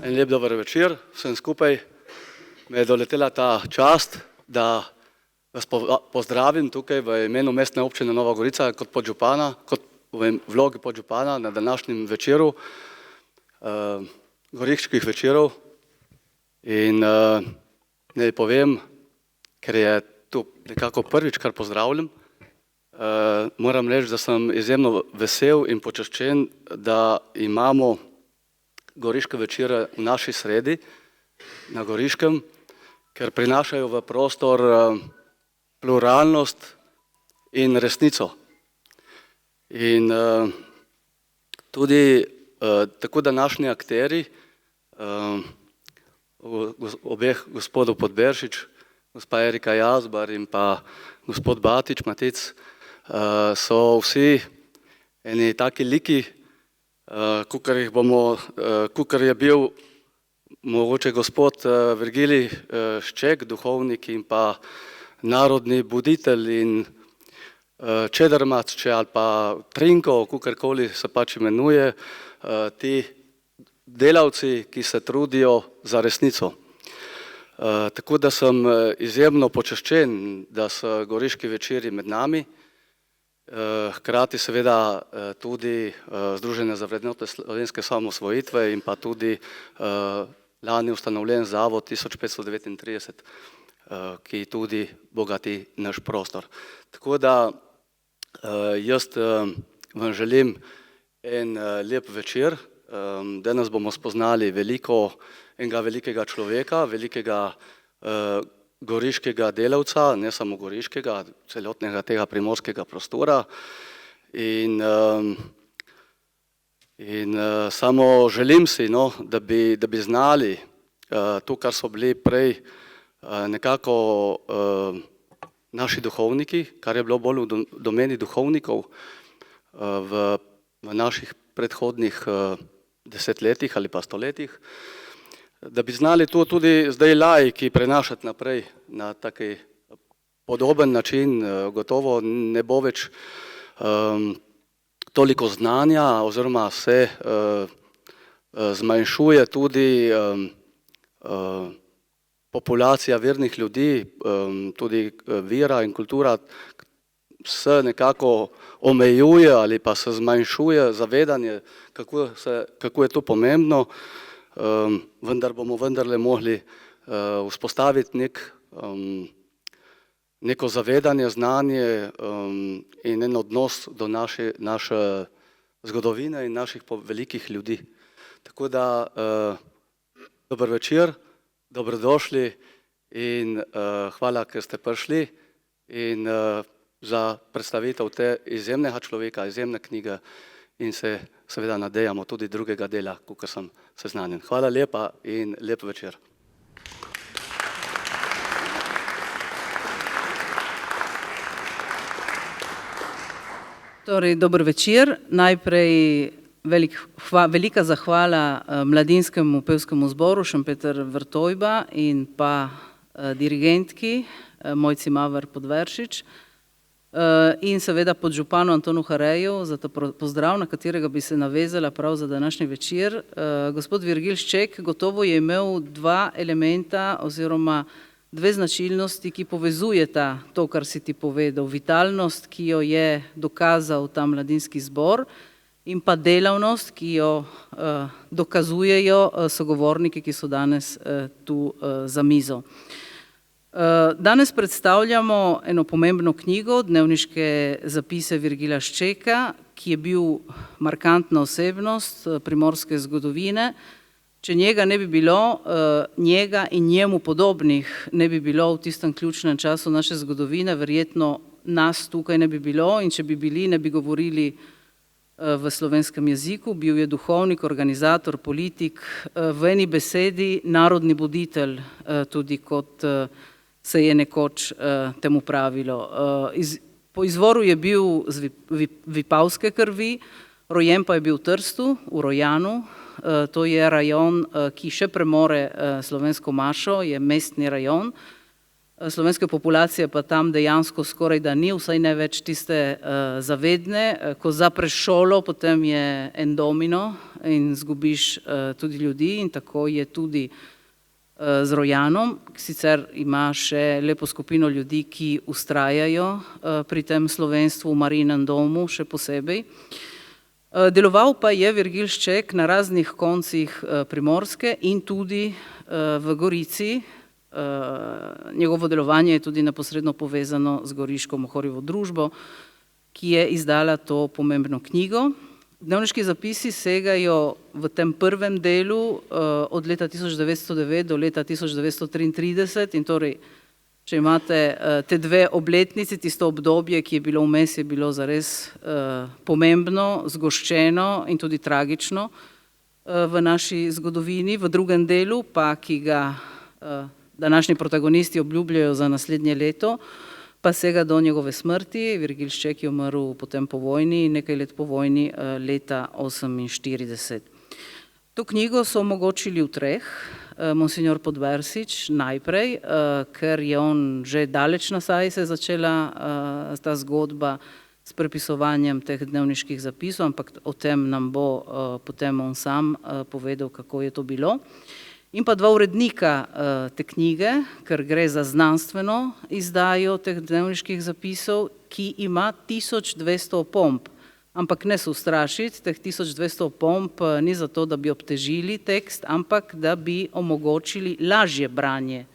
En lep dober večer vsem skupaj. Me je doletela ta čast, da vas pozdravim tukaj v imenu Mestne občine Nova Gorica kot podžupana, kot v vlogi podžupana na današnjem večeru, goriških večerov. In naj povem, ker je tu nekako prvič, kar pozdravljam, moram reči, da sem izjemno vesel in počaščen, da imamo goriške večere v naši sredi, na Goriškem, ker prinašajo v prostor pluralnost in resnico. In tudi tako današnji akteri, obeh gospodov Podberšič, gospa Erika Jazbar in pa gospod Batič, Matic, so vsi eni taki liki, kakor je bil mogoče gospod Virgilij Šček, duhovnik in pa narodni buditelj in Čedermac, ali pa Trinko, kakorkoli se pač imenuje, ti delavci, ki se trudijo za resnico. Tako da sem izjemno počaščen, da so goriški večeri med nami, hkrati seveda tudi Združenje za vrednote slovenske osamosvojitve in pa tudi lani ustanovljen zavod 1539, ki tudi bogati naš prostor. Tako da jaz vam želim en lep večer. Danes bomo spoznali enega velikega človeka, velikega goriškega delavca, ne samo goriškega, celotnega tega primorskega prostora. In samo želim si, da bi znali to, kar so bili prej nekako naši duhovniki, kar je bilo bolj v domeni duhovnikov v naših predhodnih desetletjih ali pa stoletjih, da bi znali to tudi zdaj laiki prenašati naprej na taki podoben način. Gotovo ne bo več toliko znanja oziroma se zmanjšuje tudi populacija vernih ljudi, tudi vera in kultura se nekako omejuje ali pa se zmanjšuje zavedanje, kako je to pomembno. Vendar bomo vendarle mogli vzpostaviti neko zavedanje, znanje in en odnos do naše zgodovine in naših velikih ljudi. Tako da dober večer, dobrodošli in hvala, ker ste prišli in za predstavitev te izjemnega človeka, izjemne knjige in se seveda nadejamo tudi drugega dela, kakor sem seznanjen. Hvala lepa in lep večer. Torej, dober večer. Najprej velika zahvala Mladinskemu pevskemu zboru Šempeter Vrtojba in pa dirigentki Mojci Maver Podberšič in seveda podžupanu Antonu Hareju za ta pozdrav, na katerega bi se navezala prav za današnji večer. Gospod Virgilij Šček gotovo je imel dva elementa oziroma dve značilnosti, ki povezujeta to, kar si ti povedal, vitalnost, ki jo je dokazal ta mladinski zbor, in pa delavnost, ki jo dokazujejo sogovorniki, ki so danes tu za mizo. Danes predstavljamo eno pomembno knjigo, dnevniške zapise Virgilija Ščeka, ki je bil markantna osebnost primorske zgodovine. Če njega ne bi bilo, njega in njemu podobnih ne bi bilo v tistem ključnem času naše zgodovine, verjetno nas tukaj ne bi bilo, in če bi bili, ne bi govorili v slovenskem jeziku. Bil je duhovnik, organizator, politik, v eni besedi narodni buditelj, tudi kot se je nekoč temu pravilo. Po izvoru je bil z vipavske krvi, rojen pa je bil v Trstu, v Rojanu. To je rajon, ki še premore slovensko mašo, je mestni rajon. slovenske populacije pa tam dejansko skoraj da ni, vsaj ne več tiste zavedne. Ko zapreš šolo, potem je en domino in zgubiš tudi ljudi in tako je tudi z Rojanom. Sicer ima še lepo skupino ljudi, ki vztrajajo pri tem slovenstvu v Marijinem domu še posebej. Deloval pa je Virgil Šček na raznih koncih Primorske in tudi v Gorici. Njegovo delovanje je tudi neposredno povezano z Goriško Mohorjevo družbo, ki je izdala to pomembno knjigo. Dnevniški zapisi segajo v tem prvem delu od leta 1909 do leta 1933 in torej, če imate te dve obletnici, tisto obdobje, ki je bilo vmes, je bilo zares pomembno, zgoščeno in tudi tragično v naši zgodovini. V drugem delu pa, ki ga današnji protagonisti obljubljajo za naslednje leto, pa sega do njegove smrti. Virgil Šček je umrl potem po vojni, nekaj let po vojni, leta 1948. To knjigo so omogočili v treh. Monsignor Podbersič najprej, ker je on že daleč nazaj se je začela ta zgodba s prepisovanjem teh dnevniških zapisov, ampak o tem nam bo potem on sam povedal, kako je to bilo. In pa dva urednika te knjige, ker gre za znanstveno izdajo teh dnevniških zapisov, ki ima 1200 opomb. Ampak ne se ustrašiti, teh 1200 opomb ni zato, da bi obtežili tekst, ampak da bi omogočili lažje branje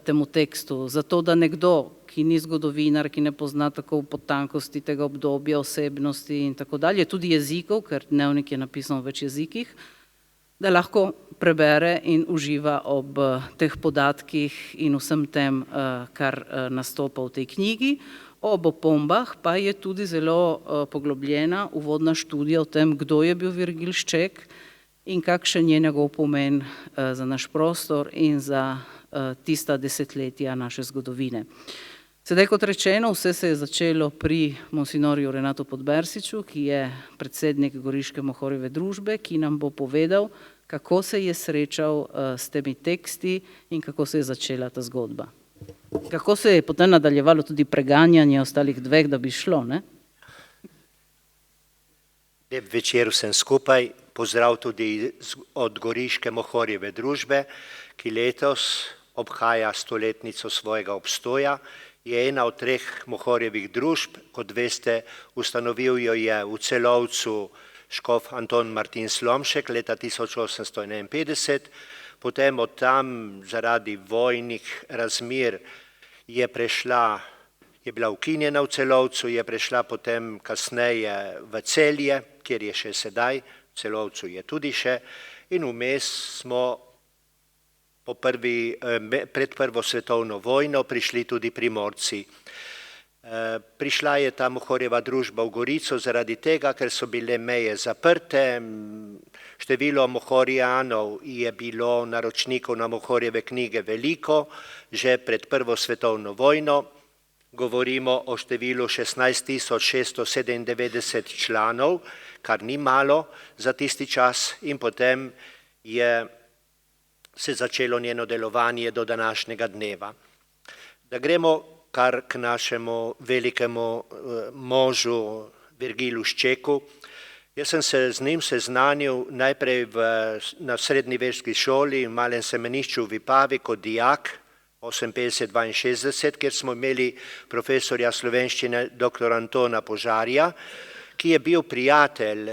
temu tekstu. Zato, da nekdo, ki ni zgodovinar, ki ne pozna tako podtankosti tega obdobja, osebnosti in tako dalje, tudi jezikov, ker dnevnik je napisan v več jezikih, da lahko prebere in uživa ob teh podatkih in vsem tem, kar nastopa v tej knjigi. Ob opombah pa je tudi zelo poglobljena uvodna študija o tem, kdo je bil Virgil Šček in kakšen je njegov pomen za naš prostor in za tista desetletja naše zgodovine. Sedaj, kot rečeno, vse se je začelo pri monsignorju Renatu Podbersiču, ki je predsednik Goriške Mohorjeve družbe, ki nam bo povedal, kako se je srečal s temi teksti in kako se je začela ta zgodba. Kako se je potem nadaljevalo tudi preganjanje ostalih dveh, da bi šlo, ne? Lep večer vsem skupaj, pozdrav tudi od Goriške Mohorjeve družbe, ki letos obhaja stoletnico svojega obstoja. Je ena od treh Mohorjevih družb, kot veste, ustanovil jo je v Celovcu škof Anton Martin Slomšek leta 1851, potem od tam zaradi vojnih razmer je bila ukinjena v Celovcu, je prešla potem kasneje v Celje, kjer je še sedaj, v Celovcu je tudi še, in vmes smo pred prvo svetovno vojno prišli tudi Primorci. Prišla je ta Mohorjeva družba v Gorico zaradi tega, ker so bile meje zaprte, število Mohorjanov je bilo naročnikov na Mohorjeve knjige veliko, že pred prvo svetovno vojno, govorimo o številu 16.697 članov, kar ni malo za tisti čas, in potem je se začelo njeno delovanje do današnjega dneva. Da gremo kar k našemu velikemu možu Virgilu Ščeku. Jaz sem se z njim seznanil najprej na srednjeverski šoli v malem semenišču v Vipavi kot dijak 58-62, kjer smo imeli profesorja slovenščine dr. Antona Požarja, ki je bil prijatelj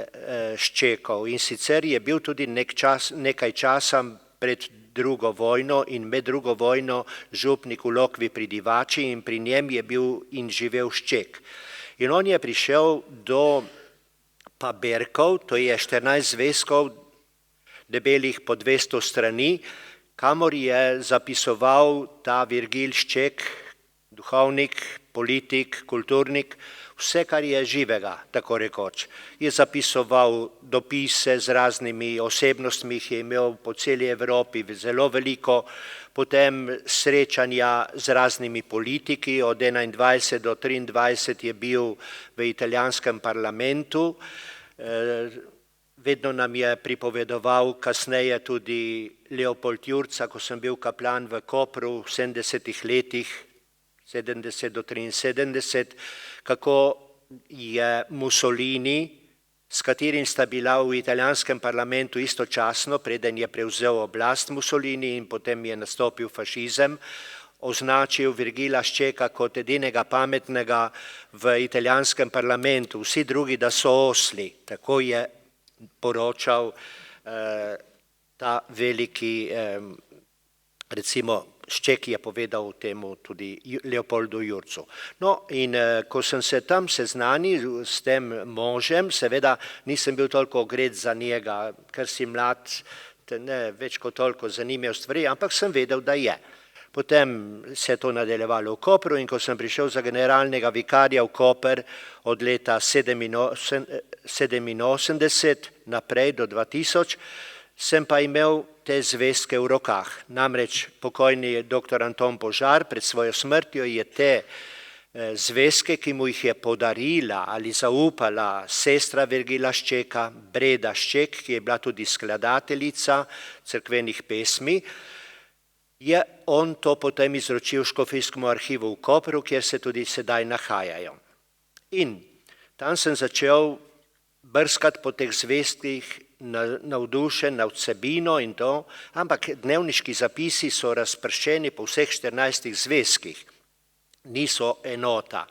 Ščekov in sicer je bil tudi nekaj časa pred drugo vojno in med drugo vojno župnik v Lokvi pri Divači in pri njem je bil in živel Šček. In on je prišel do Paberkov, to je 14 zvezkov, debelih po 200 strani, kamor je zapisoval ta Virgil Šček, duhovnik, politik, kulturnik, vse, kar je živega, tako rekoč. Je zapisoval dopise z raznimi osebnostmi, jih je imel po celi Evropi zelo veliko, potem srečanja z raznimi politiki, od 21 do 23 je bil v italijanskem parlamentu, vedno nam je pripovedoval, kasneje tudi Leopold Jurca, ko sem bil kaplan v Kopru v 70 letih, 70 do 73, kako je Mussolini, s katerim sta bila v italijanskem parlamentu istočasno, preden je prevzel oblast Mussolini in potem je nastopil fašizem, označil Virgila Ščeka kot edinega pametnega v italijanskem parlamentu, vsi drugi, da so osli. Tako je poročal ta veliki, recimo, Šček je povedal temu tudi Leopoldu Jurcu. No, in ko sem se tam seznanil s tem možem, seveda nisem bil toliko ogret za njega, ker si mlad, te ne več kot toliko zanimajo stvari, ampak sem vedel, da je. Potem se je to nadaljevalo v Kopru in ko sem prišel za generalnega vikarja v Koper od leta 87 naprej do 2000, sem pa imel te zvezke v rokah. Namreč pokojni dr. Anton Požar pred svojo smrtjo je te zvezke, ki mu jih je podarila ali zaupala sestra Virgila Ščeka, Breda Šček, ki je bila tudi skladateljica cerkvenih pesmi, je on to potem izročil Škofijskemu arhivu v Kopru, kjer se tudi sedaj nahajajo. In tam sem začel brskati po teh zvezkih, navdušen nad vsebino in to, ampak dnevniški zapisi so razpršeni po vseh 14 zvezkih, niso enota.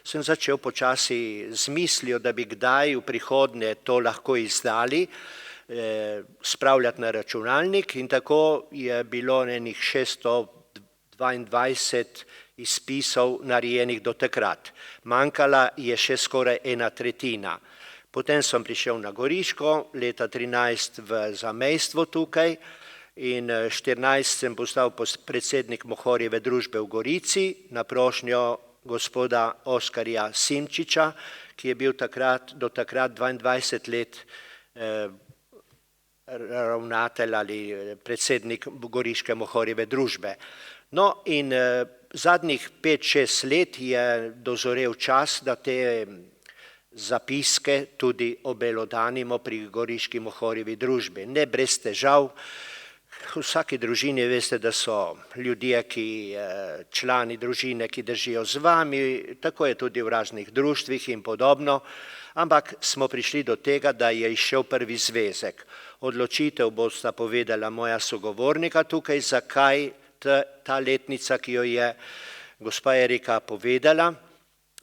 Sem začel počasi z mislijo, da bi kdaj v prihodnje to lahko izdali, spravljati na računalnik in tako je bilo enih 622 izpisov narejenih do takrat. Manjkala je še skoraj 1/3. Potem sem prišel na Goriško, leta 13 v zamejstvo tukaj in 14 sem postal predsednik Mohorjeve družbe v Gorici na prošnjo gospoda Oskarja Simčiča, ki je bil do takrat 22 let ravnatelj ali predsednik Goriške Mohorjeve družbe. No in zadnjih 5-6 let je dozorel čas, da te zapiske tudi obelodanimo pri Goriški Mohorjevi družbi. Ne brez težav, v vsaki družini veste, da so ljudje, člani družine, ki držijo z vami, tako je tudi v raznih društvih in podobno, ampak smo prišli do tega, da je izšel prvi zvezek. Odločitev bosta povedala moja sogovornika tukaj, zakaj ta letnica, ki jo je gospa Erika povedala,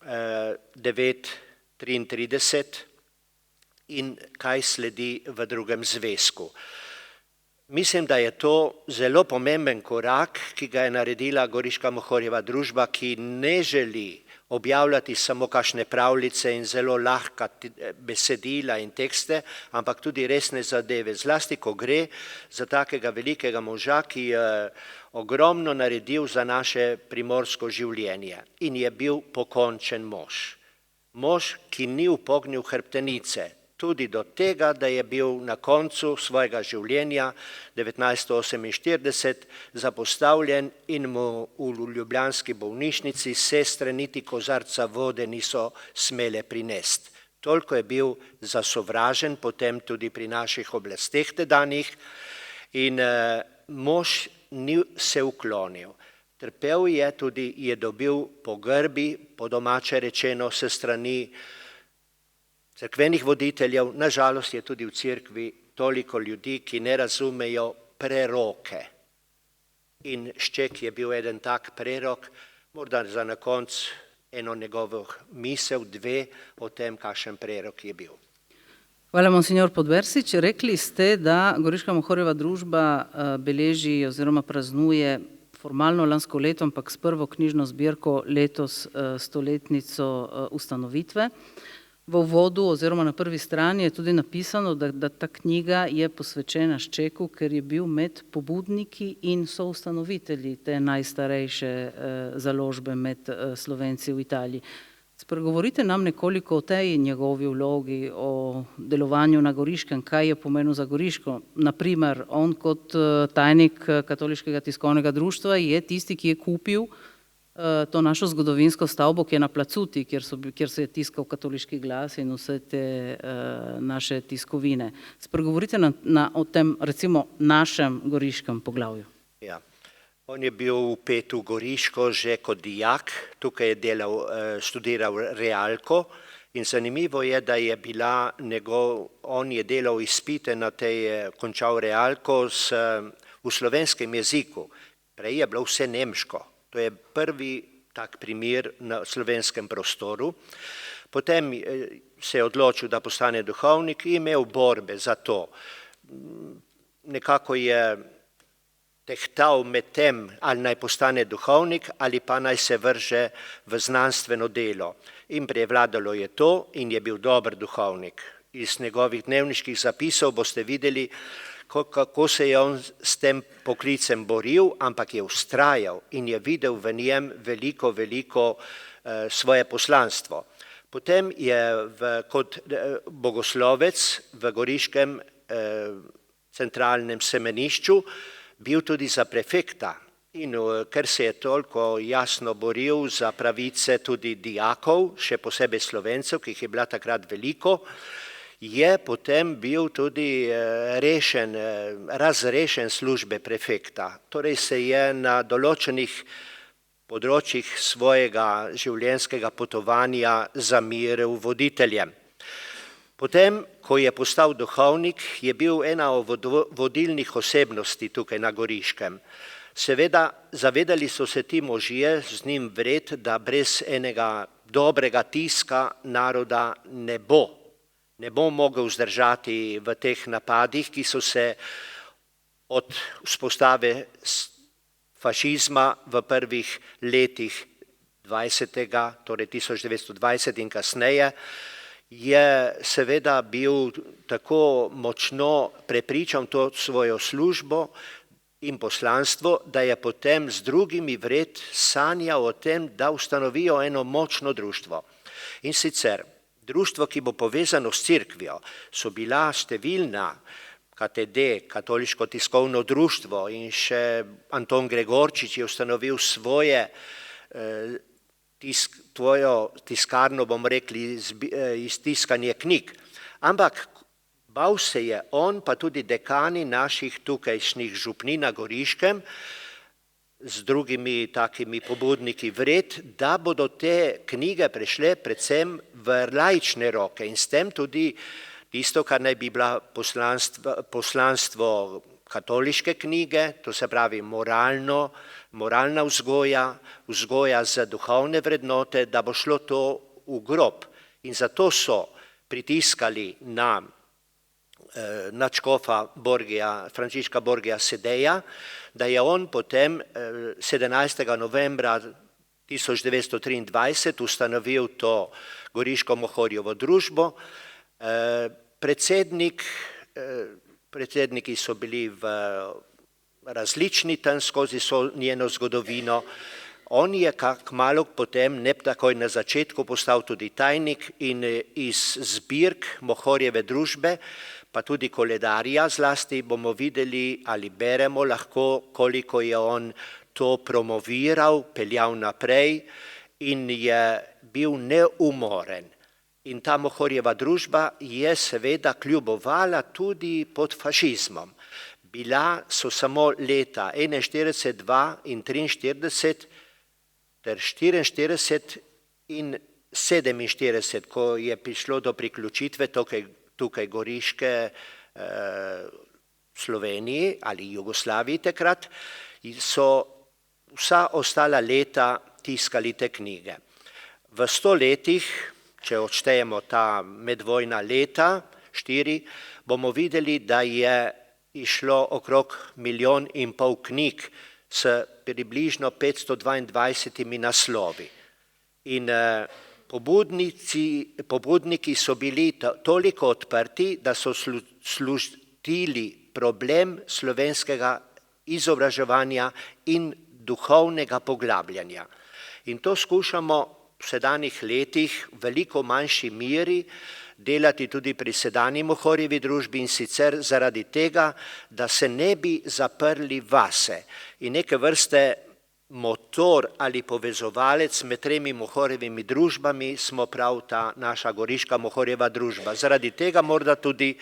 9:33 in kaj sledi v drugem zvezku. Mislim, da je to zelo pomemben korak, ki ga je naredila Goriška Mohorjeva družba, ki ne želi objavljati samo kakšne pravljice in zelo lahka besedila in tekste, ampak tudi resne zadeve, zlasti ko gre za takega velikega moža, ki je ogromno naredil za naše primorsko življenje in je bil pokončen mož. Mož, ki ni upognil hrbtenice, tudi do tega, da je bil na koncu svojega življenja 1948 zapostavljen in mu v ljubljanski bolnišnici sestre niti kozarca vode niso smele prinesti. Toliko je bil zasovražen potem tudi pri naših oblasteh tedanjih in mož ni se uklonil. Trpel je tudi, je dobil pogrbi, po domače rečeno, se strani cerkvenih voditeljev. Nažalost je tudi v cerkvi toliko ljudi, ki ne razumejo preroke. In Šček je bil eden tak prerok, morda za na konec eno njegovo misel, dve o tem, kakšen prerok je bil. Hvala, monsignor Podbersič. Rekli ste, da Goriška Mohorjeva družba beleži oziroma praznuje formalno lansko leto, ampak s prvo knjižno zbirko letos stoletnico ustanovitve. V uvodu oziroma na prvi strani je tudi napisano, da ta knjiga je posvečena Ščeku, ker je bil med pobudniki in soustanovitelji te najstarejše založbe med Slovenci v Italiji. Spregovorite nam nekoliko o tej njegovi vlogi, o delovanju na Goriškem, kaj je pomenil za Goriško. Naprimer, on kot tajnik Katoliškega tiskovnega društva je tisti, ki je kupil to našo zgodovinsko stavbo, ki je na Placuti, kjer se je tiskal Katoliški glas in vse te naše tiskovine. Spregovorite o tem, recimo, našem goriškem poglavju. Ja. On je bil vpet v Goriško že kot dijak, tukaj je študiral realko in zanimivo je, da je on je delal izpite končal realko v slovenskem jeziku. Prej je bilo vse nemško. To je prvi tak primer na slovenskem prostoru. Potem se je odločil, da postane duhovnik in imel borbe za to. Nekako je tehtal med tem, ali naj postane duhovnik ali pa naj se vrže v znanstveno delo. In prevladalo je to in je bil dober duhovnik. Iz njegovih dnevniških zapisov boste videli, kako se je on s tem poklicem boril, ampak je vztrajal in je videl v njem veliko svoje poslanstvo. Potem je kot bogoslovec v Goriškem centralnem semenišču bil tudi za prefekta in ker se je toliko jasno boril za pravice tudi dijakov, še posebej Slovencev, ki jih je bila takrat veliko, je potem bil tudi razrešen službe prefekta. Torej se je na določenih področjih svojega življenjskega potovanja zameril voditeljem. Potem, ko je postal duhovnik, je bil ena od vodilnih osebnosti tukaj na Goriškem. Seveda, zavedali so se ti možje z njim vred, da brez enega dobrega tiska naroda ne bo mogel vzdržati v teh napadih, ki so se od vzpostave fašizma v prvih letih 20. torej 1920 in kasneje, je seveda bil tako močno prepričan to svojo službo in poslanstvo, da je potem z drugimi vred sanjal o tem, da ustanovijo eno močno društvo. In sicer društvo, ki bo povezano s cerkvijo, so bila številna KTD, Katoliško tiskovno društvo in še Anton Gregorčič je ustanovil svojo tiskarno, bomo rekli, iztiskanje knjig. Ampak bal se je on, pa tudi dekani naših tukajšnjih župnij na Goriškem, z drugimi takimi pobudniki vred, da bodo te knjige prešle predvsem v laične roke in s tem tudi tisto, kar naj bi bila poslanstvo katoliške knjige, to se pravi moralna vzgoja za duhovne vrednote, da bo šlo to v grob. In zato so pritiskali na nadškofa Frančiška Borgija Sedeja, da je on potem 17. novembra 1923 ustanovil to Goriško Mohorjevo družbo. Predsedniki so bili različni tam skozi njeno zgodovino. On je kmalu potem, ne takoj na začetku, postal tudi tajnik in iz zbirk Mohorjeve družbe, pa tudi koledarja zlasti, bomo videli ali beremo lahko, koliko je on to promoviral, peljal naprej in je bil neumoren. In ta Mohorjeva družba je seveda kljubovala tudi pod fašizmom. Bila so samo leta 41, 2 in 43 ter 44 in 47, ko je prišlo do priključitve tukaj Goriške Sloveniji ali Jugoslaviji takrat, so vsa ostala leta tiskali te knjige. V 100 letih, če odštejemo ta medvojna leta, 4, bomo videli, da je išlo okrog 1,5 milijona knjig s približno 522 naslovi. In pobudniki so bili toliko odprti, da so slutili problem slovenskega izobraževanja in duhovnega poglabljanja. In to skušamo v sedanjih letih v veliko manjši meri delati tudi pri sedanji Mohorjevi družbi in sicer zaradi tega, da se ne bi zaprli vase in neke vrste motor ali povezovalec med tremi Mohorjevimi družbami smo prav ta naša Goriška Mohorjeva družba. Zaradi tega morda tudi,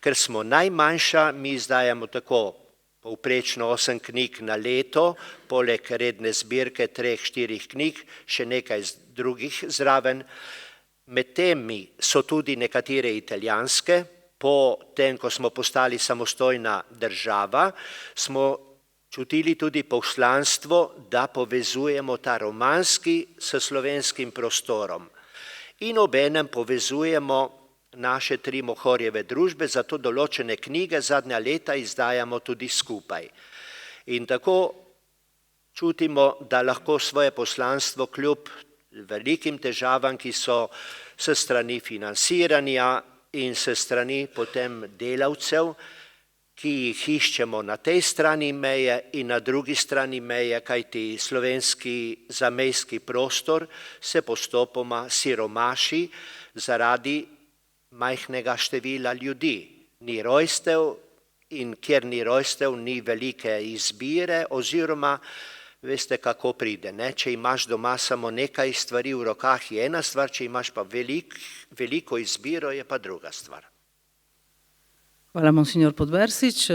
ker smo najmanjša, mi izdajamo tako povprečno 8 knjig na leto, poleg redne zbirke 3-4 knjig, še nekaj drugih zraven. Med temi so tudi nekatere italijanske. Po tem, ko smo postali samostojna država, smo čutili tudi poslanstvo, da povezujemo ta romanski s slovenskim prostorom. In obenem povezujemo naše 3 Mohorjeve družbe, zato določene knjige zadnja leta izdajamo tudi skupaj. In tako čutimo, da lahko svoje poslanstvo kljub velikim težavam, ki so s strani financiranja in s strani potem delavcev, ki jih iščemo na tej strani meje in na drugi strani meje, kajti slovenski zamejski prostor se postopoma siromaši zaradi majhnega števila ljudi. Ni rojstev in kjer ni rojstev, ni velike izbire oziroma veste, kako pride. Ne? Če imaš doma samo nekaj stvari v rokah, je ena stvar, če imaš pa veliko izbiro, je pa druga stvar. Hvala, monsignor Podbersič.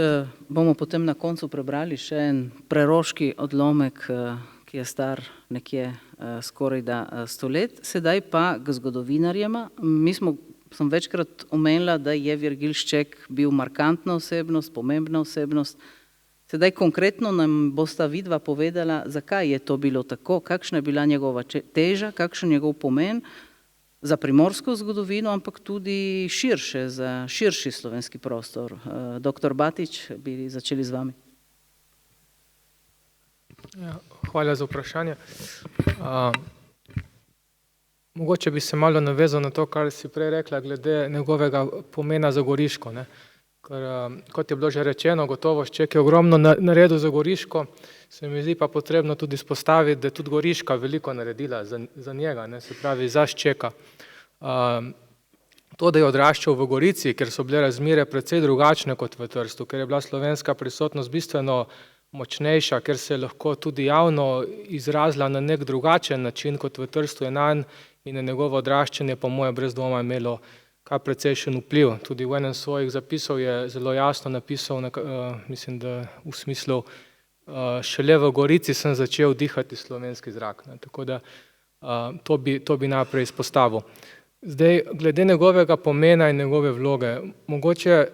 Bomo potem na koncu prebrali še en preroški odlomek, ki je star nekje skoraj da 100 let. Sedaj pa k zgodovinarjema. Sem večkrat omenila, da je Virgil Šček bil markantna osebnost, pomembna osebnost. Sedaj konkretno nam bosta vidva povedala, zakaj je to bilo tako, kakšna je bila njegova teža, kakšen njegov pomen za primorsko zgodovino, ampak tudi širše, za širši slovenski prostor. Doktor Batič, bi začeli z vami. Ja, hvala za vprašanje. Mogoče bi se malo navezal na to, kar si prej rekla, glede njegovega pomena za Goriško. Ne? Ker, kot je bilo že rečeno, gotovo Šček je ogromno naredil za Goriško, se mi zdi pa potrebno tudi izpostaviti, da je tudi Goriška veliko naredila za njega, ne? Se pravi za Ščeka. To, da je odraščal v Gorici, ker so bile razmere precej drugačne kot v Trstu, ker je bila slovenska prisotnost bistveno močnejša, ker se je lahko tudi javno izrazila na nek drugačen način kot v Trstu, je nanj in na njegovo odraščanje po moje brez dvoma imelo kar precejšen vpliv. Tudi v enem svojih zapisov je zelo jasno napisal, mislim, da v smislu šele v Gorici sem začel dihati slovenski zrak. Ne. Tako da to bi najprej izpostavil. Zdaj, glede njegovega pomena in njegove vloge, mogoče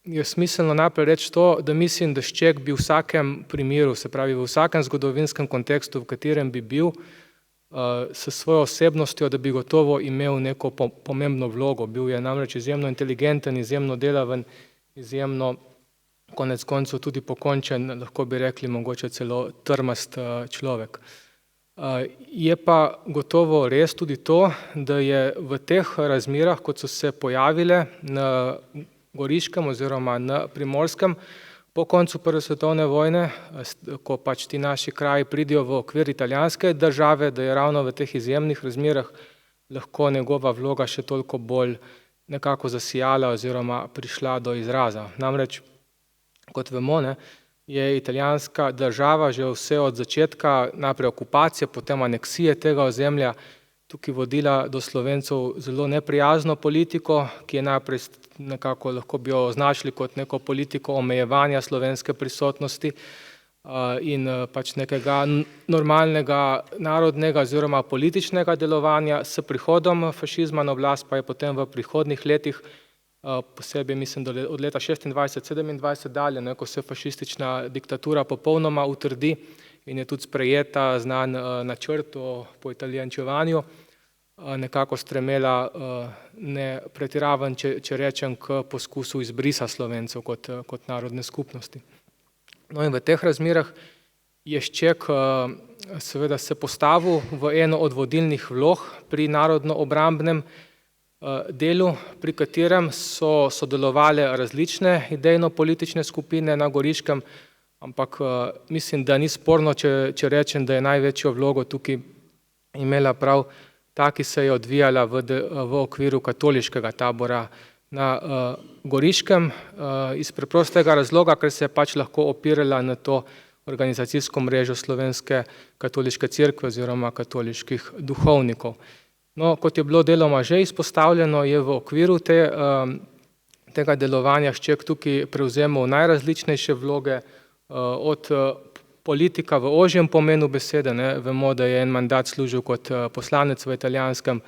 je smiselno najprej reči to, da mislim, da Šček bi v vsakem primeru, se pravi v vsakem zgodovinskem kontekstu, v katerem bi bil, s svojo osebnostjo, da bi gotovo imel neko pomembno vlogo. Bil je namreč izjemno inteligenten, izjemno delaven, izjemno konec koncev tudi pokončen, lahko bi rekli mogoče celo trmast človek. Je pa gotovo res tudi to, da je v teh razmerah, kot so se pojavile na Goriškem oziroma na Primorskem, po koncu Prve svetovne vojne, ko pač ti naši kraji pridijo v okvir italijanske države, da je ravno v teh izjemnih razmerah lahko njegova vloga še toliko bolj nekako zasijala oziroma prišla do izraza. Namreč, kot vemo, ne, je italijanska država že vse od začetka najprej okupacije, potem aneksije tega ozemlja tukaj vodila do Slovencev zelo neprijazno politiko, ki je najprej nekako lahko bi jo označili kot neko politiko omejevanja slovenske prisotnosti in pač nekega normalnega narodnega oziroma političnega delovanja. S prihodom fašizma na oblast pa je potem v prihodnih letih, posebej mislim, da od leta 26-27 dalje, ko se fašistična diktatura popolnoma utrdi in je tudi sprejeta znan načrt o poitalijančevanju, nekako stremela, ne pretiravam, če rečem, k poskusu izbrisa Slovencev kot narodne skupnosti. No in v teh razmerah je Šček seveda se postavil v eno od vodilnih vlog pri narodno-obrambnem delu, pri katerem so sodelovale različne idejno-politične skupine na Goriškem, ampak mislim, da ni sporno, če rečem, da je največjo vlogo tukaj imela prav ta, ki se je odvijala v okviru katoliškega tabora na Goriškem, iz preprostega razloga, ker se je pač lahko opirala na to organizacijsko mrežo Slovenske katoliške cerkve oziroma katoliških duhovnikov. No, kot je bilo deloma že izpostavljeno, je v okviru tega delovanja Šček tukaj prevzemal najrazličnejše vloge, od politika v ožjem pomenu besede, ne, vemo, da je en mandat služil kot poslanec v italijanskem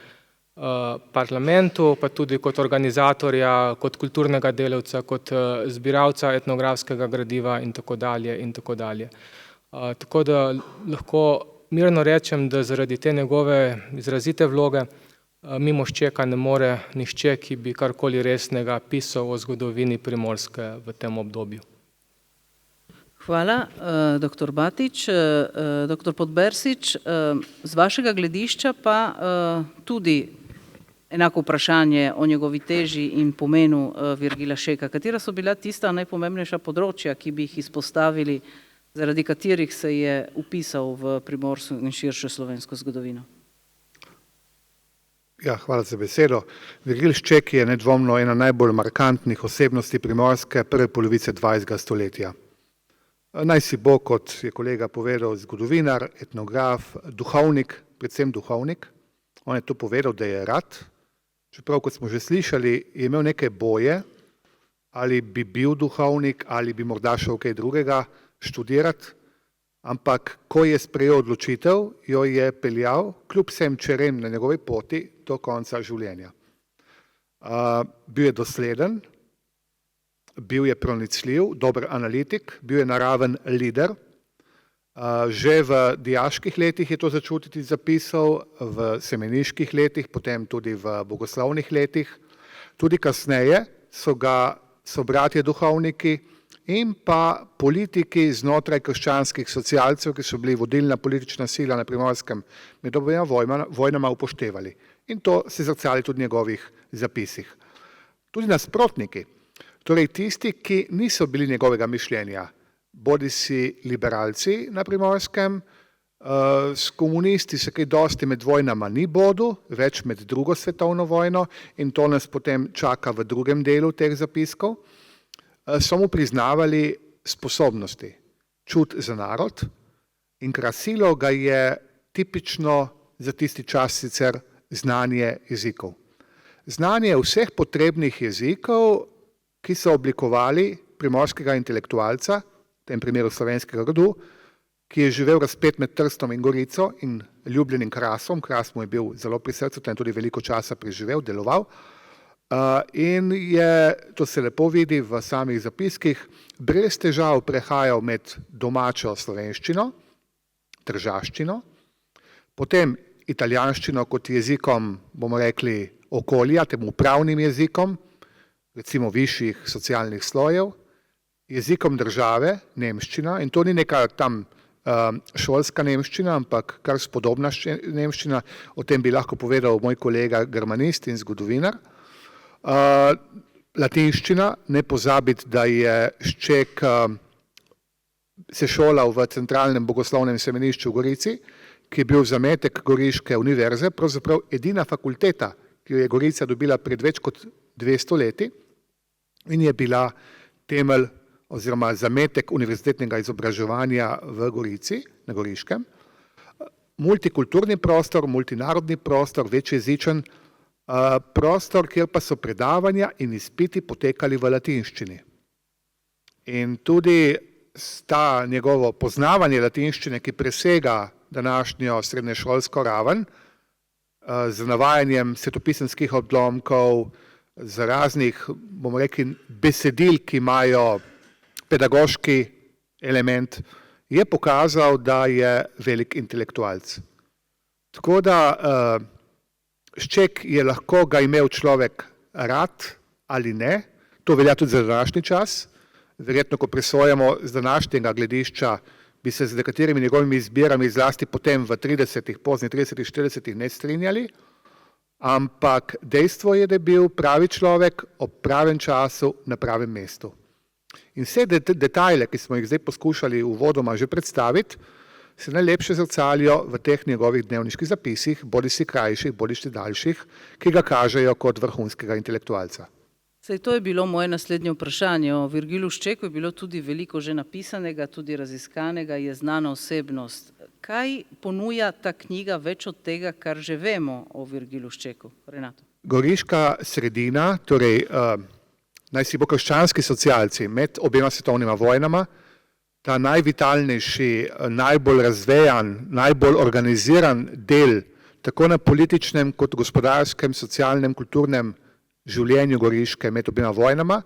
parlamentu, pa tudi kot organizatorja, kot kulturnega delavca, kot zbiralca etnografskega gradiva in tako dalje in tako dalje. Tako da lahko mirno rečem, da zaradi te njegove izrazite vloge mimo Ščeka ne more nihče, ki bi karkoli resnega pisal o zgodovini Primorske v tem obdobju. Hvala, dr. Batič. Dr. Podbersič, z vašega gledišča pa tudi enako vprašanje o njegovi teži in pomenu Virgila Šeka. Katera so bila tista najpomembnejša področja, ki bi jih izpostavili, zaradi katerih se je vpisal v primorsko in širšo slovensko zgodovino? Ja, hvala za besedo. Virgil Šček je nedvomno ena najbolj markantnih osebnosti Primorske prve polovice 20. stoletja. Naj si bo, kot je kolega povedal, zgodovinar, etnograf, duhovnik, predvsem duhovnik. On je to povedal, da je rad. Čeprav, kot smo že slišali, je imel neke boje, ali bi bil duhovnik, ali bi morda šel kaj drugega študirati. Ampak, ko je sprejel odločitev, jo je peljal, kljub vsem čerem na njegovi poti, do konca življenja. Bil je dosleden, bil je pronicljiv, dober analitik, bil je naraven lider. Že v dijaških letih je to začutiti zapisal, v semeniških letih, potem tudi v bogoslovnih letih. Tudi kasneje so bratje duhovniki in pa politiki znotraj krščanskih socialcev, ki so bili vodilna politična sila na Primorskem med obema vojnama, upoštevali. In to se zrcali tudi v njegovih zapisih. Tudi nasprotniki, torej tisti, ki niso bili njegovega mišljenja, bodisi liberalci na Primorskem, s komunisti se kaj dosti med vojnama ni bodil, več med drugo svetovno vojno, in to nas potem čaka v drugem delu teh zapiskov, so mu priznavali sposobnosti, čut za narod, in krasilo ga je tipično za tisti čas sicer znanje jezikov. Znanje vseh potrebnih jezikov, ki so oblikovali primorskega intelektualca, v tem primeru slovenskega rodu, ki je živel razpet med Trstom in Gorico in ljubljenim Krasom. Kras mu je bil zelo pri srcu, tam tudi veliko časa preživel, deloval. In je, to se lepo vidi v samih zapiskih, brez težav prehajal med domačo slovenščino, tržaščino, potem italijanščino kot jezikom, bomo rekli, okolja, tem upravnim jezikom, recimo višjih socialnih slojev, jezikom države, nemščina, in to ni neka tam šolska nemščina, ampak kar spodobna nemščina, o tem bi lahko povedal moj kolega germanist in zgodovinar. Latinščina, ne pozabiti, da je Šček se šolal v centralnem bogoslovnem semenišču v Gorici, ki je bil zametek Goriške univerze, pravzaprav edina fakulteta, ki jo je Gorica dobila pred več kot 200 leti in je bila temelj oziroma zametek univerzitetnega izobraževanja v Gorici, na Goriškem. Multikulturni prostor, multinarodni prostor, večjezičen prostor, kjer pa so predavanja in izpiti potekali v latinščini. In tudi sta njegovo poznavanje latinščine, ki presega današnjo srednješolsko raven, z navajanjem svetopisemskih odlomkov, z raznih, bomo rekli, besedil, ki imajo pedagoški element, je pokazal, da je velik intelektualec. Tako da Šček je lahko ga imel človek rad ali ne, to velja tudi za današnji čas. Verjetno, ko presojamo z današnjega gledišča, bi se z nekaterimi njegovimi izbirami zlasti potem v 30-ih, poznih 30-ih, 40-ih ne strinjali, ampak dejstvo je, da je bil pravi človek ob pravem času na pravem mestu. In vse detajle, ki smo jih zdaj poskušali uvodoma že predstaviti, se najlepše zrcalijo v teh njegovih dnevniških zapisih, bodisi krajših, bodisi daljših, ki ga kažejo kot vrhunskega intelektualca. Sej to je bilo moje naslednje vprašanje. O Virgilu Ščeku je bilo tudi veliko že napisanega, tudi raziskanega, je znana osebnost. Kaj ponuja ta knjiga več od tega, kar že vemo o Virgilu Ščeku? Renato. Goriška sredina, torej naj si bo krščanski socialci med obema svetovnima vojnama, ta najvitalnejši, najbolj razvejan, najbolj organiziran del tako na političnem kot gospodarskem, socialnem, kulturnem življenju Goriške med obima vojnama,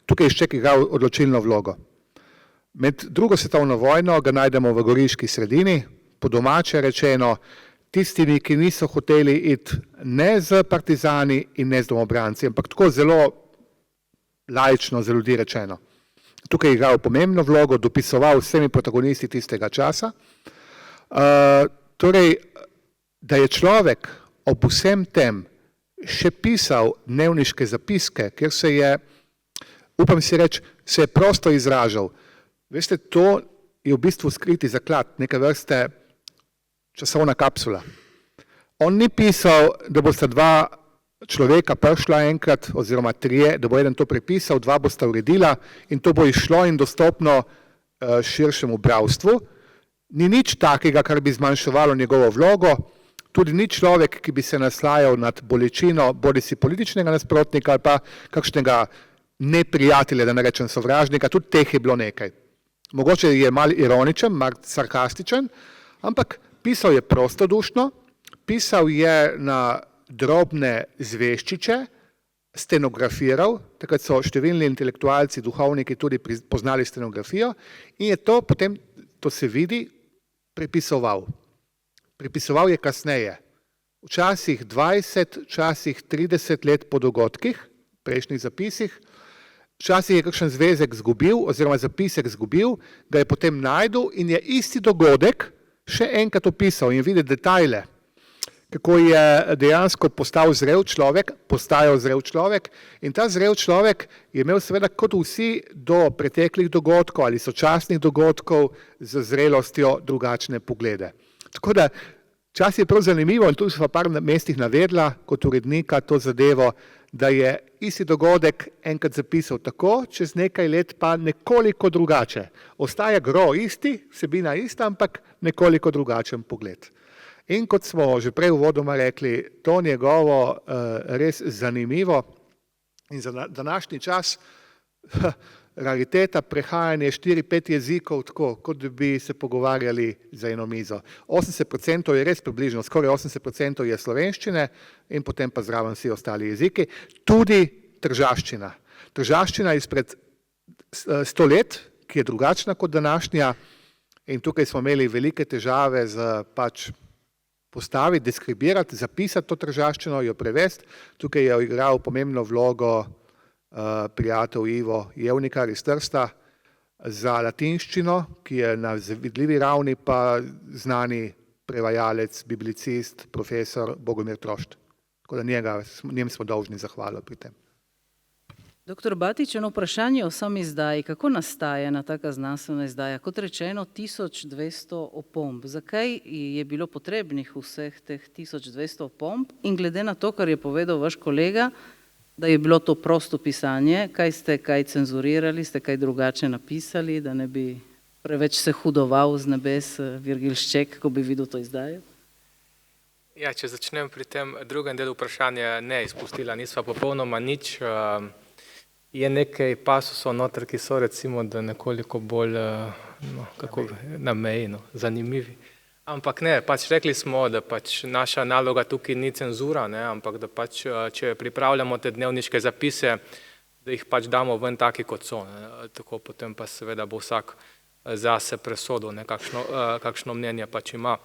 tukaj je Šček igral odločilno vlogo. Med drugo svetovno vojno ga najdemo v goriški sredini, po domače rečeno, tistimi, ki niso hoteli iti ne z partizani in ne z domobranci, ampak tako zelo laično za ljudi rečeno. Tukaj je igral pomembno vlogo, dopisoval vsemi protagonisti tistega časa. Torej, da je človek ob vsem tem še pisal dnevniške zapiske, kjer se je, upam si reči, se je prosto izražal. Veste, to je v bistvu skriti zaklad, neke vrste časovna kapsula. On ni pisal, da bosta dva človeka prišla enkrat, oziroma trije, da bo eden to prepisal, dva bosta uredila in to bo išlo in dostopno širšemu bralstvu. Ni nič takega, kar bi zmanjševalo njegovo vlogo, tudi ni človek, ki bi se naslajal nad bolečino bodisi političnega nasprotnika ali pa kakšnega neprijatelja, da ne rečem sovražnika, tudi teh je bilo nekaj. Mogoče je malo ironičen, malo sarkastičen, ampak pisal je prostodušno, pisal je na drobne zveščiče, stenografiral, takrat so številni intelektualci, duhovniki tudi poznali stenografijo in je to potem, to se vidi, prepisoval. Prepisoval je kasneje, včasih 20, včasih 30 let po dogodkih, prejšnjih zapisih, včasih je kakšen zvezek zgubil oziroma zapisek zgubil, ga je potem najdel in je isti dogodek še enkrat opisal in vidi detajle, kako je dejansko postajal zrel človek in ta zrel človek je imel seveda kot vsi do preteklih dogodkov ali sočasnih dogodkov z zrelostjo drugačne poglede. Tako da čas je prav zanimivo in tu so par mestih navedla kot urednika to zadevo, da je isti dogodek enkrat zapisal tako, čez nekaj let pa nekoliko drugače. Ostaja gro isti, vsebina ista, ampak nekoliko drugačen pogled. In kot smo že prej uvodoma rekli, to njegovo res zanimivo in za današnji čas rariteta prehajanje 4-5 jezikov tako, kot bi se pogovarjali za eno mizo. 80% je res približno, skoraj 80% je slovenščine in potem pa zraven vsi ostali jeziki. Tudi tržaščina. Tržaščina izpred 100 let, ki je drugačna kot današnja in tukaj smo imeli velike težave z pač postaviti, deskribirati, zapisati to tržaščino, jo prevesti. Tukaj je igral pomembno vlogo prijatelj Ivo Jevnikar iz Trsta, za latinščino, ki je na vidljivi ravni pa znani prevajalec, biblicist, profesor Bogomir Trošt. Tako da njem smo dolžni zahvalo pri tem. Doktor Batič, eno vprašanje o sami izdaji. Kako nastaja ena taka znanstvena izdaja? Kot rečeno, 1200 opomb. Zakaj je bilo potrebnih vseh teh 1200 opomb? In glede na to, kar je povedal vaš kolega, da je bilo to prosto pisanje, ste kaj cenzurirali, ste kaj drugače napisali, da ne bi preveč se hudoval z nebes Virgil Šček, ko bi videl to izdajo? Ja, če začnem pri tem drugem delu vprašanja, ne izpustila, nisva popolnoma nič. Je nekaj pasusov noter, ki so recimo, da nekoliko bolj na meji, zanimivi. Ampak ne, pač rekli smo, da pač naša naloga tukaj ni cenzura, ampak da pač, če pripravljamo te dnevniške zapise, da jih pač damo ven taki, kot so. Tako potem pa seveda bo vsak zase presodil, kakšno mnenje pač ima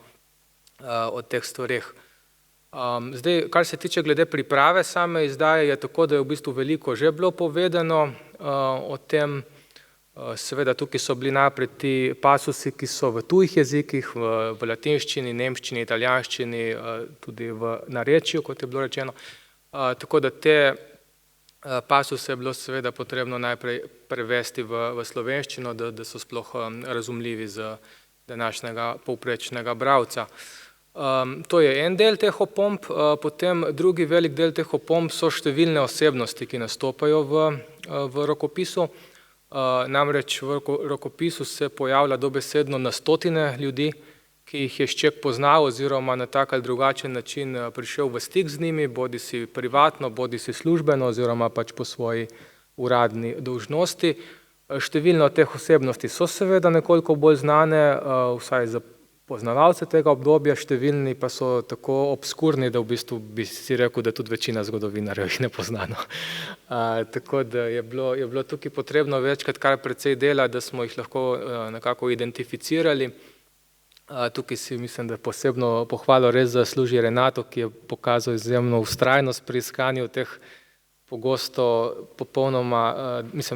o teh stvareh. Zdaj, kar se tiče glede priprave same izdaje, je tako, da je v bistvu veliko že bilo povedano o tem. Seveda tukaj so bili najprej ti pasusi, ki so v tujih jezikih, v latinščini, nemščini, italijanščini, tudi v narečju, kot je bilo rečeno. Tako da te pasuse je bilo seveda potrebno najprej prevesti v slovenščino, da so sploh razumljivi za današnjega povprečnega bralca. To je en del teh opomb, potem drugi velik del teh opomb so številne osebnosti, ki nastopajo v rokopisu. Namreč v rokopisu se pojavlja dobesedno na stotine ljudi, ki jih je Šček poznal oziroma na tak ali drugačen način prišel v stik z njimi, bodi si privatno, bodi si službeno oziroma pač po svoji uradni dolžnosti. Številne od teh osebnosti so seveda nekoliko bolj znane, vsaj za poznavalce tega obdobja, številni pa so tako obskurni, da v bistvu bi si rekel, da tudi večina zgodovinarjev jih ne pozna. Tako da je bilo tukaj potrebno večkrat kar precej dela, da smo jih lahko nekako identificirali. Tukaj si mislim, da posebno pohvalo res zasluži Renato, ki je pokazal izjemno vztrajnost pri iskanju teh pogosto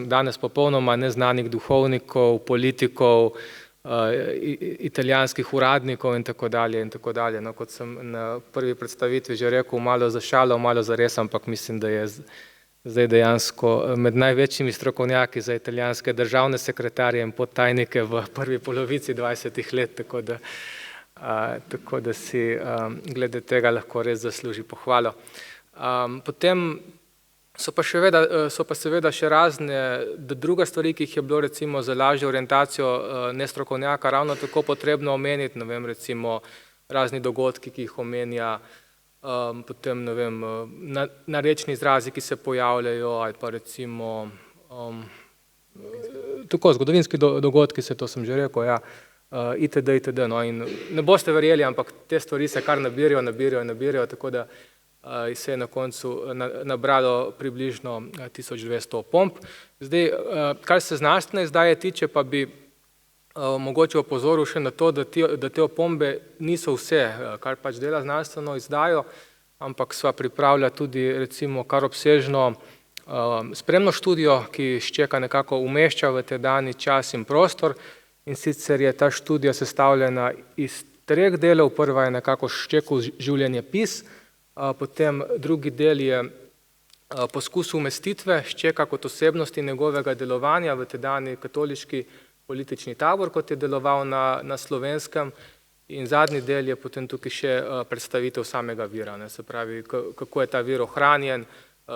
danes popolnoma neznanih duhovnikov, politikov, italijanskih uradnikov in tako dalje in tako dalje. No, kot sem na prvi predstavitvi že rekel, malo za šalo, malo za res, ampak mislim, da je zdaj dejansko med največjimi strokovnjaki za italijanske državne sekretarje in podtajnike v prvi polovici 20. let, tako da si glede tega lahko res zasluži pohvalo. Potem so pa seveda še razne druge stvari, ki jih je bilo recimo za lažjo orientacijo nestrokovnjaka ravno tako potrebno omeniti, ne vem, recimo razni dogodki, ki jih omenja, potem, ne vem, narečni izrazi, ki se pojavljajo, ali pa recimo tako zgodovinski dogodki, to sem že rekel, ja, itd. No, in ne boste verjeli, ampak te stvari se kar nabirajo, tako da se je na koncu nabralo približno 1200 opomb. Zdaj, kar se znanstvene izdaje tiče, pa bi mogoče opozoril še na to, da te opombe niso vse, kar pač dela znanstveno izdajo, ampak sva pripravlja tudi recimo kar obsežno spremno študijo, ki Ščeka nekako umešča v te dani čas in prostor, in sicer je ta študija sestavljena iz 3 delov. Prva je nekako Ščekov življenjepis, potem drugi del je poskus umestitve Ščeka kot osebnosti njegovega delovanja v tedajni katoliški politični tabor, kot je deloval na Slovenskem, in zadnji del je potem tukaj še predstavitev samega vira, se pravi, kako je ta vir ohranjen,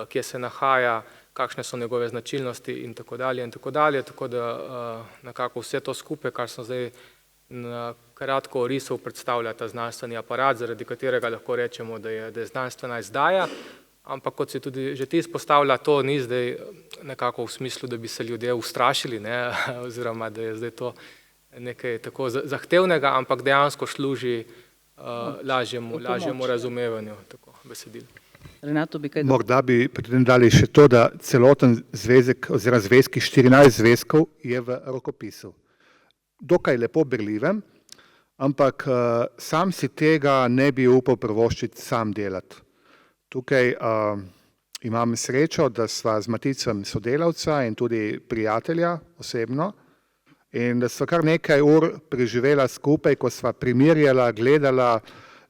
kje se nahaja, kakšne so njegove značilnosti in tako dalje, tako da nekako vse to skupaj, kar sem zdaj na kratko orisal, predstavlja ta znanstveni aparat, zaradi katerega lahko rečemo, da je znanstvena izdaja, ampak kot se tudi že ti izpostavlja, to ni zdaj nekako v smislu, da bi se ljudje ustrašili, oziroma da je zdaj to nekaj tako zahtevnega, ampak dejansko služi lažjemu razumevanju besedil. Renato, bi kaj Morda bi pri tem dali še to, da celoten zvezek oziroma zvezki, 14 zvezkov je v rokopisu. Dokaj lepo berljivem, ampak sam si tega ne bi upal privoščiti sam delati. Tukaj imam srečo, da sva z Maticem sodelavca in tudi prijatelja osebno in da sva kar nekaj ur preživela skupaj, ko sva primerjala, gledala,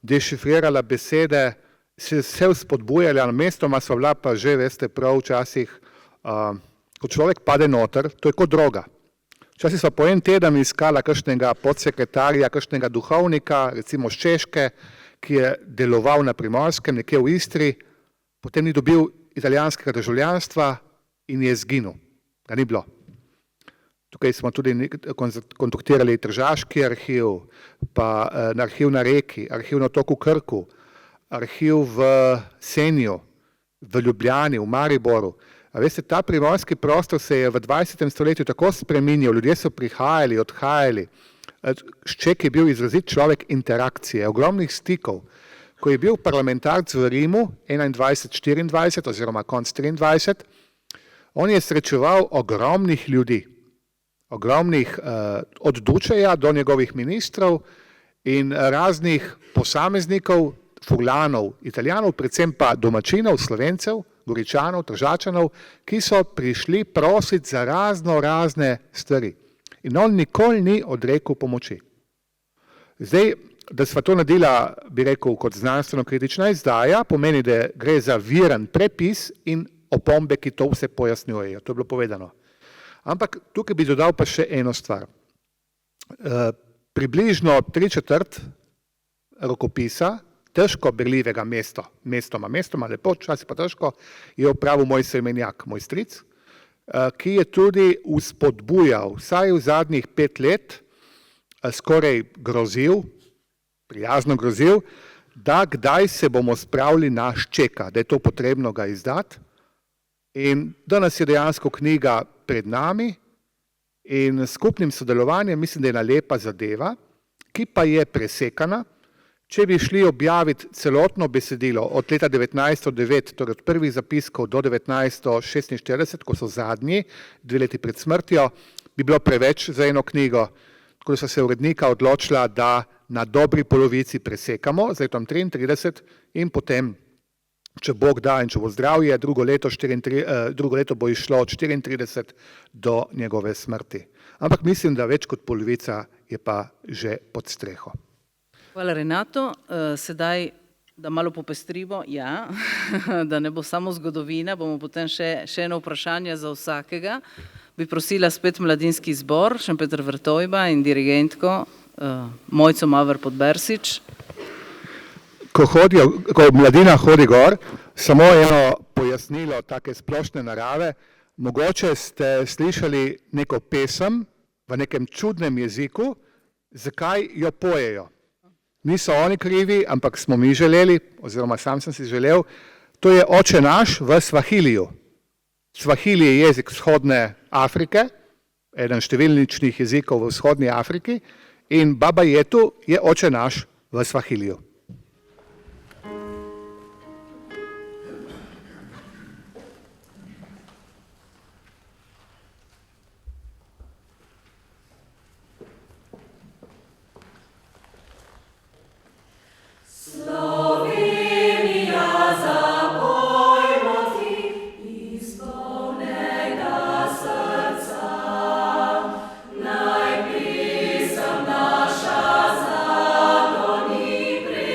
dešifrirala besede, se vzpodbujala, mestoma sva bila pa že, veste, prav včasih, ko človek pade noter, to je kot droga. Včasih sva po en teden iskala kakšnega podsekretarja, kakšnega duhovnika, recimo z Češke, ki je deloval na Primorskem, nekje v Istri, potem ni dobil italijanskega državljanstva in je izginil. Ga ni bilo. Tukaj smo tudi kontaktirali Tržaški arhiv, pa arhiv na Reki, arhiv na otoku Krku, arhiv v Senju, v Ljubljani, v Mariboru. A veste, ta primorski prostor se je v 20. stoletju tako spreminjal, ljudje so prihajali, odhajali. Šček je bil izrazit človek interakcije, ogromnih stikov. Ko je bil parlamentarc v Rimu 21-24 oziroma konc 23, on je srečeval ogromnih ljudi, ogromnih od Dučeja do njegovih ministrov in raznih posameznikov, furlanov, Italijanov, predvsem pa domačinov, Slovencev, Goričanov, Tržačanov, ki so prišli prositi za razne stvari. In on nikoli ni odrekel pomoči. Zdaj, da sva to naredila, bi rekel, kot znanstveno-kritična izdaja, pomeni, da gre za viren prepis in opombe, ki to vse pojasnjujejo. To je bilo povedano. Ampak tukaj bi dodal pa še eno stvar. Približno 3/4 rokopisa, težko berljivega mestoma lepo, včasih pa težko, je opravil moj soimenjak, moj stric, ki je tudi vzpodbujal, vsaj v zadnjih 5 let, skoraj grozil, prijazno grozil, da kdaj se bomo spravili na Ščeka, da je to potrebno ga izdati. In danes je dejansko knjiga pred nami in s skupnim sodelovanjem mislim, da je ena lepa zadeva, ki pa je presekana. Če bi šli objaviti celotno besedilo od leta 1909, torej od prvih zapiskov do 1946, ko so zadnji, 2 leti pred smrtjo, bi bilo preveč za eno knjigo, tako da so se urednika odločila, da na dobri polovici presekamo z letom 1933 in potem, če Bog da in če bo zdravje, drugo leto bo išlo od 1934 do njegove smrti. Ampak mislim, da več kot polovica je pa že pod streho. Hvala, Renato. Sedaj, da malo popestrimo, ja, da ne bo samo zgodovina, bomo potem še eno vprašanje za vsakega. Bi prosila spet mladinski zbor, Šempeter Vrtojba in dirigentko Mojco Maver Podbersič. Ko mladina hodi gor, samo eno pojasnilo take splošne narave. Mogoče ste slišali neko pesem v nekem čudnem jeziku, zakaj jo pojejo. Niso oni krivi, ampak smo mi želeli, oziroma sam sem si želel, to je Oče naš v svahiliju. Svahili je jezik vzhodne Afrike, eden številničnih jezikov v vzhodni Afriki in Baba Jetu je Oče naš v svahiliju. Najprej sem naša zadovoljna.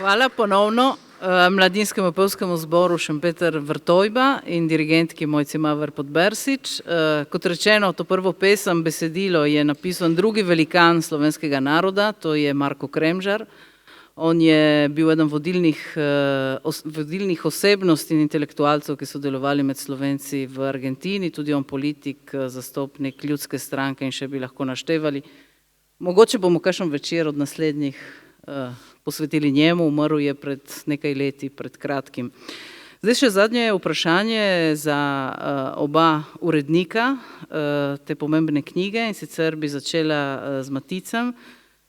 Hvala ponovno Mladinskemu pevskemu zboru Šempeter Vrtojba in dirigentki Mojci Maver Podbersič. Kot rečeno, to prvo pesem, besedilo je napisal drugi velikan slovenskega naroda, to je Marko Kremžar. On je bil eden vodilnih osebnosti in intelektualcev, ki so delovali med Slovenci v Argentini, tudi on politik, zastopnik ljudske stranke in še bi lahko naštevali. Mogoče bomo kakšen večer od naslednjih posvetili njemu, umrl je pred nekaj leti, pred kratkim. Zdaj še zadnje vprašanje za oba urednika te pomembne knjige, in sicer bi začela z Maticem.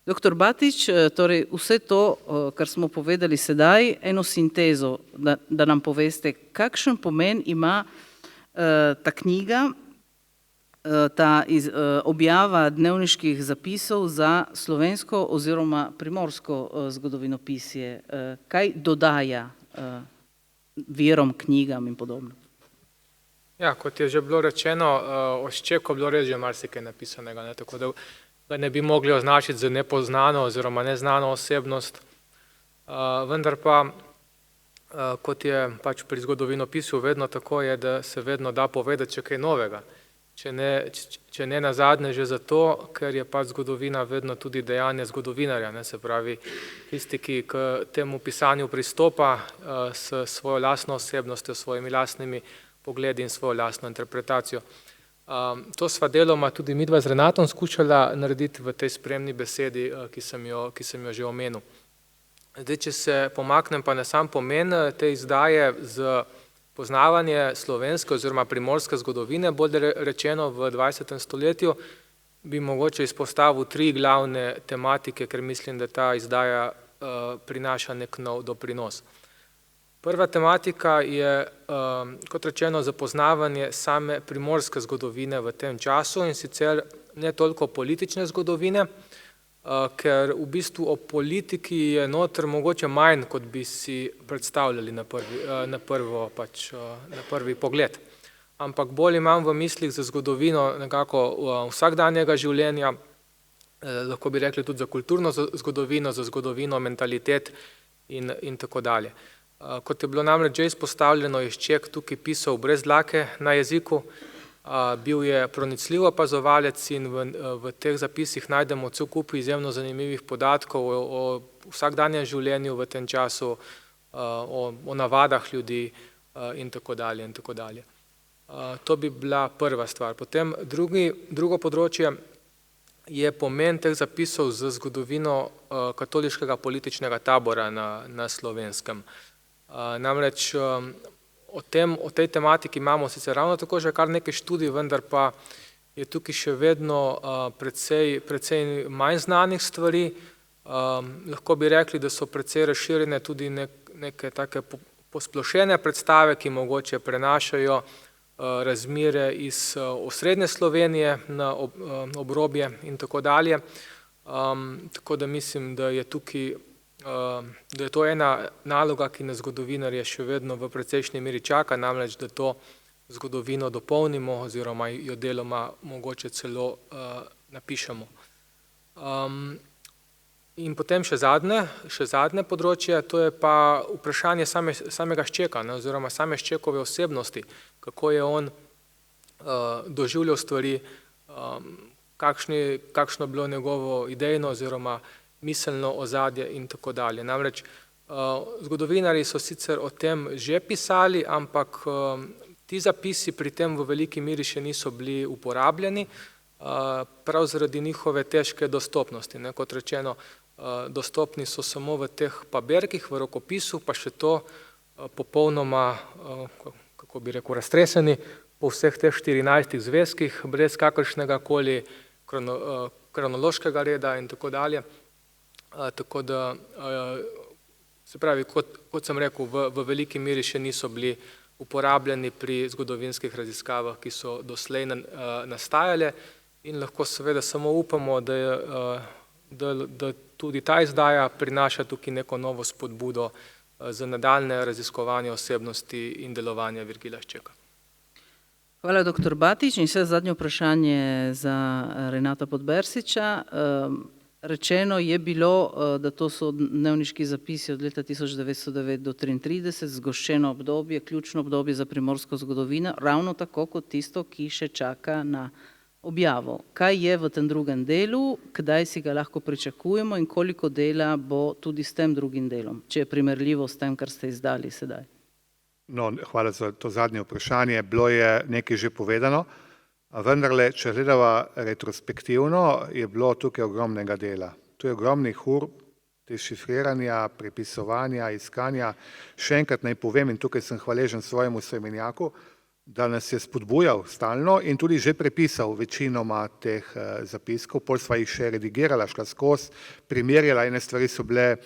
Doktor Batič, torej vse to, kar smo povedali sedaj, eno sintezo, da nam poveste, kakšen pomen ima ta knjiga, ta objava dnevniških zapisov za slovensko oziroma primorsko zgodovinopisje. Kaj dodaja virom, knjigam in podobno? Ja, kot je že bilo rečeno, o Ščeku bilo res že marsikaj napisanega, tako da ga ne bi mogli označiti za nepoznano oziroma neznano osebnost. Vendar pa, kot je pač pri zgodovinopisu vedno tako, je, da se vedno da povedati še kaj novega. Če ne nazadnje že zato, ker je pač zgodovina vedno tudi dejanje zgodovinarja, se pravi tisti, ki k temu pisanju pristopa s svojo lastno osebnostjo, svojimi lastnimi pogledi in svojo lastno interpretacijo. To sva deloma tudi midva z Renatom skušala narediti v tej spremni besedi, ki sem jo že omenil. Zdaj, če se pomaknem pa na sam pomen te izdaje z poznavanje slovenske oziroma primorske zgodovine, bolj rečeno v 20. stoletju, bi mogoče izpostavil 3 glavne tematike, ker mislim, da ta izdaja prinaša nek nov doprinos. Prva tematika je, kot rečeno, zapoznavanje same primorske zgodovine v tem času, in sicer ne toliko politične zgodovine, ker v bistvu o politiki je noter mogoče manj, kot bi si predstavljali na prvi pogled. Ampak bolj imam v mislih za zgodovino nekako vsakdanjega življenja, lahko bi rekli tudi za kulturno zgodovino, za zgodovino mentalitet in tako dalje. Kot je bilo namreč že izpostavljeno, je Šček tukaj pisal brez dlake na jeziku, bil je pronicljiv opazovalec in v teh zapisih najdemo cel kup izjemno zanimivih podatkov o vsakdanjem življenju v tem času, o navadah ljudi in tako dalje in tako dalje. To bi bila prva stvar. Potem drugo področje je pomen teh zapisov za zgodovino katoliškega političnega tabora na Slovenskem. Namreč o tej tematiki imamo sicer ravno tako že kar nekaj študij, vendar pa je tukaj še vedno precej manj znanih stvari. Lahko bi rekli, da so precej razširjene tudi neke take posplošene predstave, ki mogoče prenašajo razmere iz osrednje Slovenije na obrobje in tako dalje. Tako da mislim, da je tukaj da je to ena naloga, ki nas zgodovinarje še vedno v precejšnji meri čaka, namreč da to zgodovino dopolnimo oziroma jo deloma mogoče celo napišemo. In potem še zadnje področje, to je pa vprašanje samega Ščeka oziroma same Ščekove osebnosti, kako je on doživljal stvari, kakšno je bilo njegovo idejno oziroma miselno ozadje in tako dalje. Namreč zgodovinarji so sicer o tem že pisali, ampak ti zapisi pri tem v veliki meri še niso bili uporabljeni, prav zaradi njihove težke dostopnosti. Kot rečeno, dostopni so samo v teh paberkih, v rokopisu, pa še to popolnoma, kako bi rekel, raztreseni po vseh teh 14 zvezkih, brez kakršnega koli kronološkega reda in tako dalje. Tako da, se pravi, kot sem rekel, v veliki meri še niso bili uporabljeni pri zgodovinskih raziskavah, ki so doslej nastajale, in lahko seveda samo upamo, da tudi ta izdaja prinaša tukaj neko novo spodbudo za nadaljne raziskovanje osebnosti in delovanja Virgilija Ščeka. Hvala, doktor Batič. In še zadnje vprašanje za Renata Podbersiča. Rečeno je bilo, da to so dnevniški zapisi od leta 1909 do 1933, zgoščeno obdobje, ključno obdobje za primorsko zgodovino, ravno tako kot tisto, ki še čaka na objavo, kaj je v tem drugem delu, kdaj si ga lahko pričakujemo in koliko dela bo tudi s tem drugim delom, če je primerljivo s tem, kar ste izdali sedaj. No, hvala za to zadnje vprašanje. Bilo je nekaj že povedano, a vendarle, če gledava retrospektivno, je bilo tukaj ogromnega dela. Tu je ogromnih ur dešifriranja, prepisovanja, iskanja. Še enkrat naj povem, in tukaj sem hvaležen svojemu soimenjaku, da nas je spodbujal stalno in tudi že prepisal večinoma teh zapiskov, pol sva jih še redigirala, šla skozi, primerjala, ene stvari so bile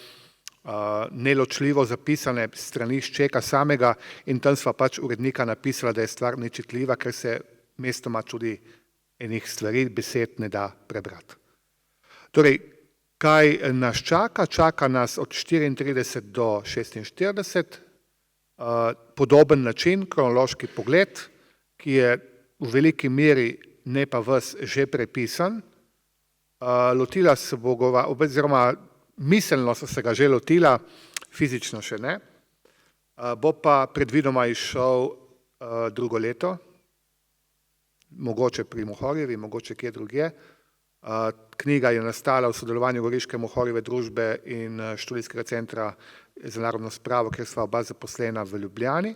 neločljivo zapisane strani Ščeka samega in tam sva pač urednika napisala, da je stvar nečitljiva, ker se mestoma tudi enih stvari, besed ne da prebrati. Torej, kaj nas čaka? Čaka nas od 34 do 46, podoben način, kronološki pogled, ki je v veliki meri, ne pa ves, že prepisan. Lotila se bo, oziroma miselno so se ga že lotila, fizično še ne. Bo pa predvidoma izšel drugo leto, mogoče pri Mohorjevi, mogoče kje drugje. Knjiga je nastala v sodelovanju Goriške Mohorjeve družbe in študijskega centra za narodno spravo, kjer sva oba zaposlena v Ljubljani.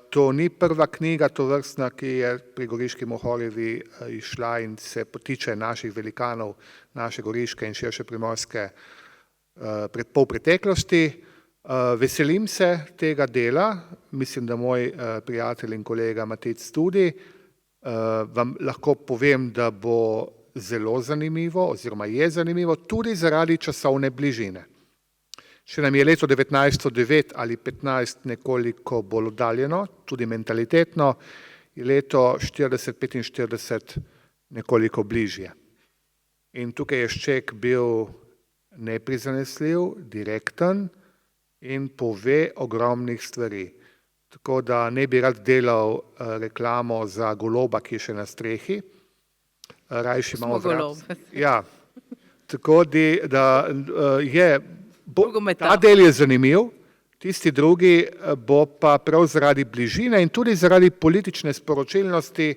To ni prva knjiga tovrstna, ki je pri Goriški Mohorjevi izšla in se potiče naših velikanov, naše Goriške in širše Primorske pol preteklosti. Veselim se tega dela, mislim, da moj prijatelj in kolega Matic tudi. Vam lahko povem, da bo zelo zanimivo oziroma je zanimivo tudi zaradi časovne bližine. Če nam je leto 1909 ali 15 nekoliko bolj oddaljeno, tudi mentalitetno, je leto 40-45 nekoliko bližje. In tukaj je Šček bil neprizanesljiv, direkten in pove ogromnih stvari. Tako da ne bi rad delal reklamo za goloba, ki je še na strehi. Rajši imamo vrat. Ja, tako da je, ta del je zanimiv, tisti drugi bo pa prav zaradi bližine in tudi zaradi politične sporočilnosti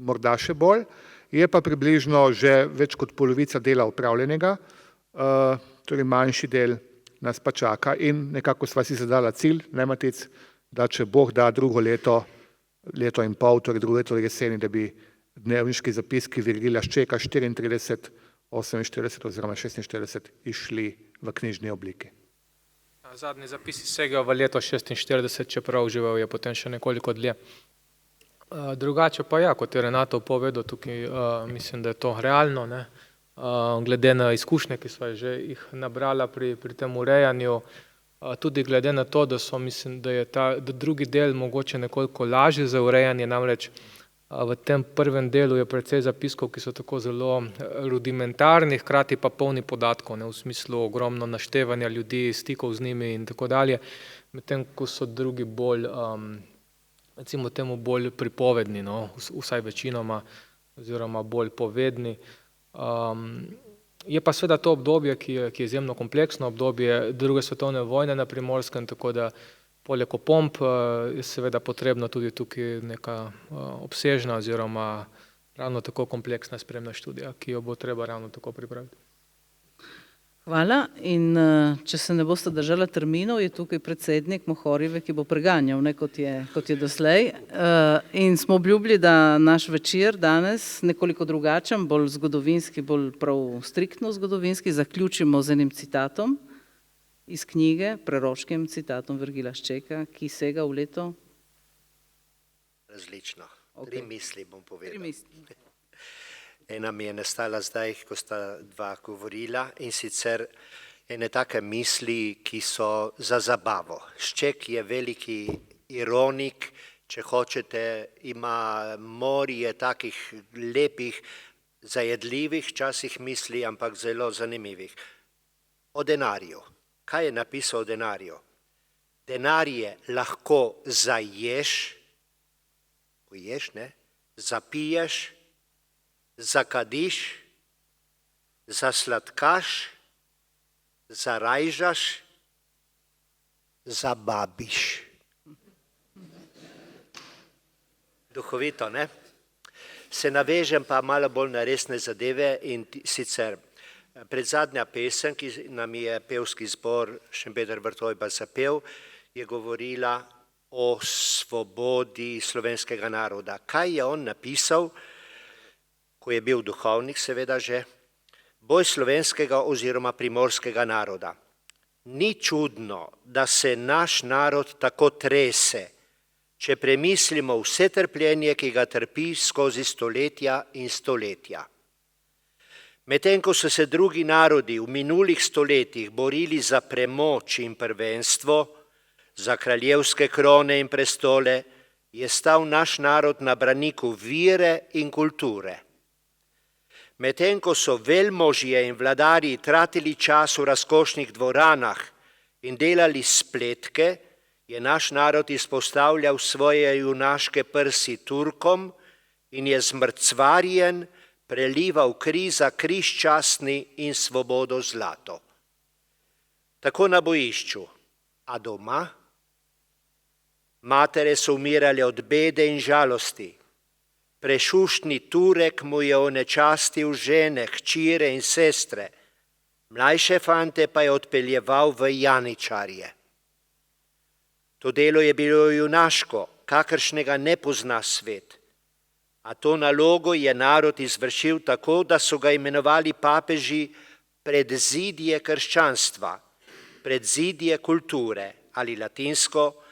morda še bolj, je pa približno že več kot polovica dela opravljenega, torej manjši del nas pa čaka in nekako sva si zadala cilj, ne Matic, da če Bog da drugo leto, leto in pol, torej drugo leto jeseni, da bi dnevniški zapiski Virgilija Ščeka 34, 48 oziroma 46 išli v knjižni obliki. Zadnji zapisi segajo v leto 46, čeprav živel je potem še nekoliko dlje. Drugače pa ja, kot je Renato povedal, tukaj mislim, da je to realno, ne? Glede na izkušnje, ki sva že jih nabrala pri tem urejanju, tudi glede na to, da mislim, da je ta drugi del mogoče nekoliko lažji za urejanje, namreč v tem prvem delu je precej zapiskov, ki so tako zelo rudimentarni, hkrati pa polni podatkov, ne, v smislu ogromno naštevanja ljudi, stikov z njimi in tako dalje, medtem ko so drugi bolj, recimo temu bolj pripovedni, no, vsaj večinoma, oziroma bolj povedni. Je pa seveda to obdobje, ki je izjemno kompleksno obdobje druge svetovne vojne na Primorskem, tako da poleg opomb je seveda potrebno tudi tukaj neka obsežna oziroma ravno tako kompleksna spremna študija, ki jo bo treba ravno tako pripraviti. Hvala in če se ne boste držala terminov, je tukaj predsednik Mohorjeve, ki bo preganjal, ne kot je doslej. In smo obljubili, da naš večer danes nekoliko drugačen, bolj zgodovinski, bolj prav striktno zgodovinski, zaključimo z enim citatom iz knjige, preroškim citatom Virgilija Ščeka, ki sega v leto? Različno. 3 misli bom povedal. Ena mi je nastala zdaj, ko sta dva govorila, in sicer ene take misli, ki so za zabavo. Šček je veliki ironik, če hočete, ima morje takih lepih, zajedljivih časih misli, ampak zelo zanimivih. O denarju. Kaj je napisal o denarju? Denar je lahko zaješ, poješ, ne, zapiješ, zakadiš, zasladkaš, zarajžaš, zababiš. Duhovito, ne? Se navežem pa malo bolj na resne zadeve in sicer predzadnja pesem, ki nam je pevski zbor Šempeter Vrtojba zapel, je govorila o svobodi slovenskega naroda. Kaj je on napisal, ko je bil duhovnik, seveda že? Boj slovenskega oziroma primorskega naroda. Ni čudno, da se naš narod tako trese, če premislimo vse trpljenje, ki ga trpi skozi stoletja in stoletja. Medtem ko so se drugi narodi v minulih stoletjih borili za premoč in prvenstvo, za kraljevske krone in prestole, je stal naš narod na braniku vire in kulture. Medtem ko so velmožje in vladarji tratili čas v razkošnih dvoranah in delali spletke, je naš narod izpostavljal svoje junaške prsi Turkom in je z mrcvarjen prelival kri za križ častni in svobodo zlato. Tako na bojišču, a doma? Matere so umirale od bede in žalosti. Prešuštni Turek mu je onečastil žene, hčire in sestre, mlajše fante pa je odpeljeval v janičarje. To delo je bilo junaško, kakršnega ne pozna svet, a to nalogo je narod izvršil tako, da so ga imenovali papeži predzidje krščanstva, predzidje kulture ali latinsko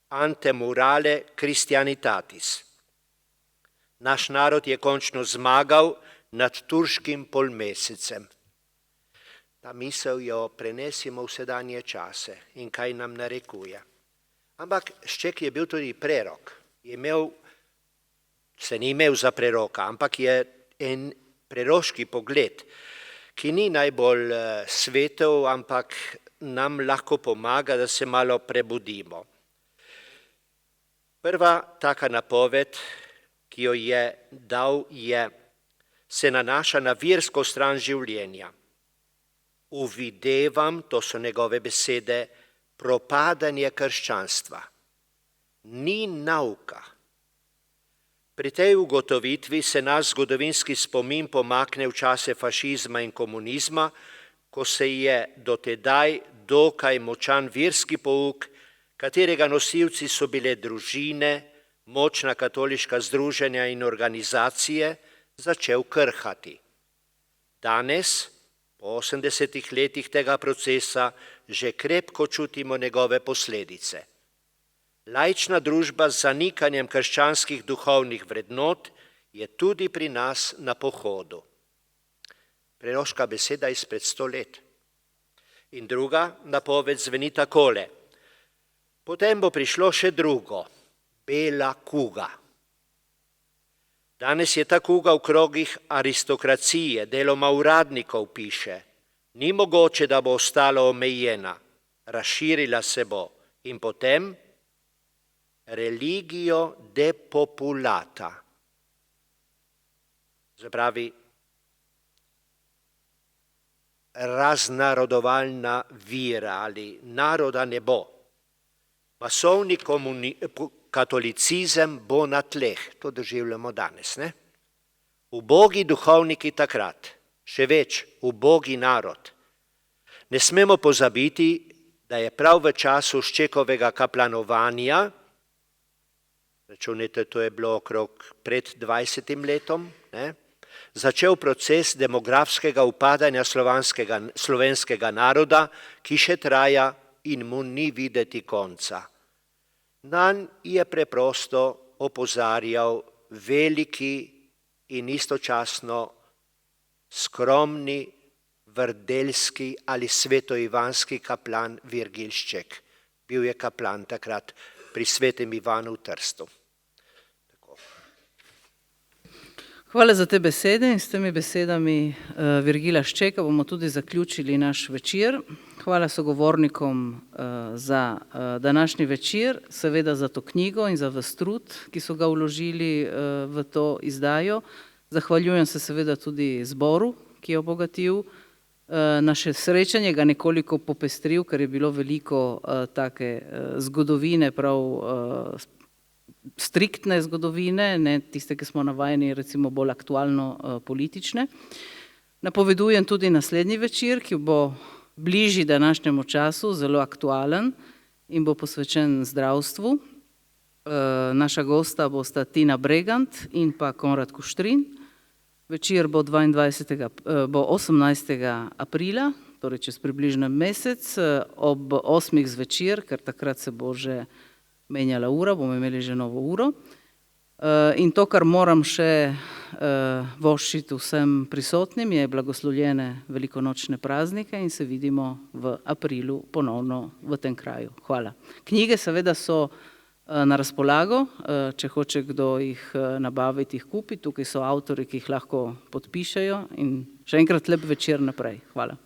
antemurale Christianitatis. Naš narod je končno zmagal nad turškim polmesecem. Ta misel jo prenesimo v sedanje čase in kaj nam narekuje. Ampak Šček je bil tudi prerok. Se ni imel za preroka, ampak je en preroški pogled, ki ni najbolj svetel, ampak nam lahko pomaga, da se malo prebudimo. Prva taka napoved, ki jo je dal, se nanaša na virsko stran življenja. Uvidevam, to so njegove besede, propadanje krščanstva. Ni nauka. Pri tej ugotovitvi se naš zgodovinski spomin pomakne v čase fašizma in komunizma, ko se je dotedaj dokaj močan verski pouk, katerega nosilci so bile družine, močna katoliška združenja in organizacije, začel krhati. Danes, po 80 letih tega procesa, že krepko čutimo njegove posledice. Laična družba z zanikanjem krščanskih duhovnih vrednot je tudi pri nas na pohodu. Preroška beseda izpred 100 let. In druga napoved zveni takole. Potem bo prišlo še drugo, bela kuga. Danes je ta kuga v krogih aristokracije, deloma uradnikov, piše. Ni mogoče, da bo ostala omejena, razširila se bo in potem religio depopulata. Zapravi raznarodovalna vira ali naroda ne bo. Masovni katolicizem bo na tleh, to doživljamo danes, ne? Ubogi duhovniki takrat, še več, ubogi narod. Ne smemo pozabiti, da je prav v času Ščekovega kaplanovanja, računajte, to je bilo okrog pred 20 letom, ne, začel proces demografskega upadanja slovenskega naroda, ki še traja in mu ni videti konca. Nanj je preprosto opozarjal veliki in istočasno skromni vrdeljski ali svetoivanski kaplan Virgil Šček. Bil je kaplan takrat pri svetem Ivanu v Trstu. Hvala za te besede in s temi besedami Virgila Ščeka bomo tudi zaključili naš večer. Hvala sogovornikom za današnji večer, seveda za to knjigo in za vas trud, ki so ga vložili v to izdajo. Zahvaljujem se seveda tudi zboru, ki je obogatil naše srečanje, ga nekoliko popestril, ker je bilo veliko take zgodovine prav striktne zgodovine, ne tiste, ki smo navajeni, recimo bolj aktualno politične. Napovedujem tudi naslednji večer, ki bo bližji današnjemu času, zelo aktualen in bo posvečen zdravstvu. Naša gosta bosta Tina Bregant in pa Konrad Kuštrin. Večer bo 18. aprila, torej čez približno mesec, ob 8. zvečer, ker takrat se bo že menjala ura, bomo imeli že novo uro. In to, kar moram še voščiti vsem prisotnim, je blagoslovljene velikonočne praznike in se vidimo v aprilu ponovno v tem kraju. Hvala. Knjige seveda so na razpolago, če hoče kdo jih nabaviti, jih kupiti. Tukaj so avtori, ki jih lahko podpišejo in še enkrat lep večer naprej. Hvala.